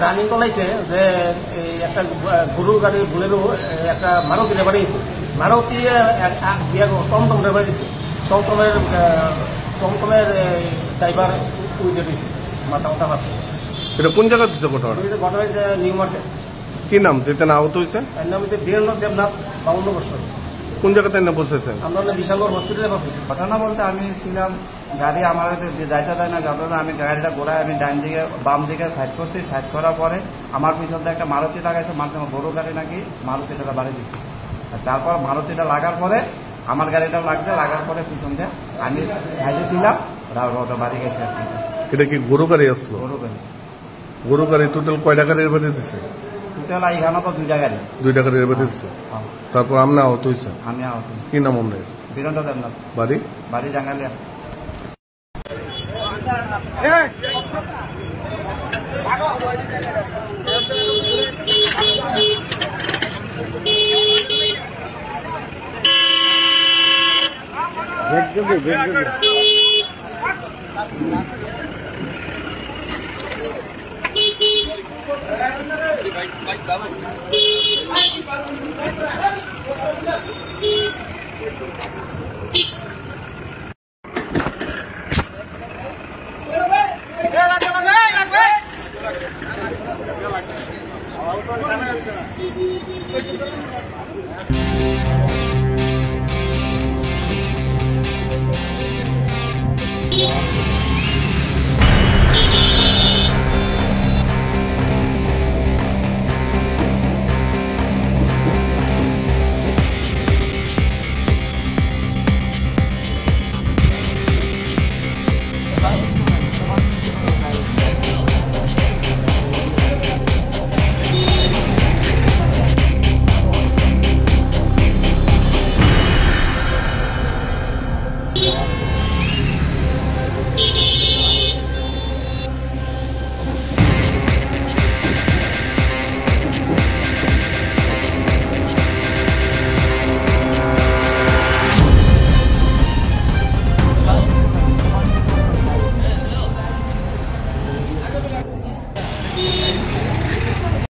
Running চলাইছে যে একটা গরুর গাড়ি বুলেরো একটা মারুতি ড্রাইভার দিয়েছে, মারুতি টমটম ড্রাইভার দিয়েছে, টমটমের ড্রাইভার উইডে দিয়েছে, মাথা পাচ্ছে। এটা কোন জায়গা দিচ্ছে ঘটনা? ঘটনা হয়েছে নিউ মার্কেট। কি নাম যেতে না আহত হয়েছে? এর নাম হচ্ছে বীরেন্দ্র দেবনাথ, 52 বছর। কোন জায়গাতে না বসেছেন? আমরা বিশালগড় হসপিটালে বসেছি। ঘটনা বলতে আমি ছিলাম, গাড়ি আমার যাইতে দেয় না, ঘটনা আমি গাড়িটা ঘোরায় আমি ডান দিকে বাম দিকে সাইড করছি, সাইড করার পরে আমার পিছন থেকে একটা মারুতি লাগাইছে, গরু গাড়ি নাকি মারুতিটা বাড়ি দিছে। তারপর মারুতিটা লাগার পরে আমার গাড়িটাও লাগছে, লাগার পরে পিছন দিয়ে আমি সাইডে ছিলাম, ওটা বাড়ি গেছে আর কি। এটা কি গরু গাড়ি আসলো? গরু গাড়ি। গরু গাড়ি টোটাল কয়টা গাড়ির বাড়ি দিচ্ছে? টোটাল এখানে তো 2টা গাড়ি। 2টা গাড়ির বাড়ি দিচ্ছে। তারপর আপনি আহত হয়েছে? আমি আহত। কি নাম আপনার? বীরেন্দ্র দেবনাথ। বাড়ি? বাড়ি জাঙ্গালিয়া। Yeah.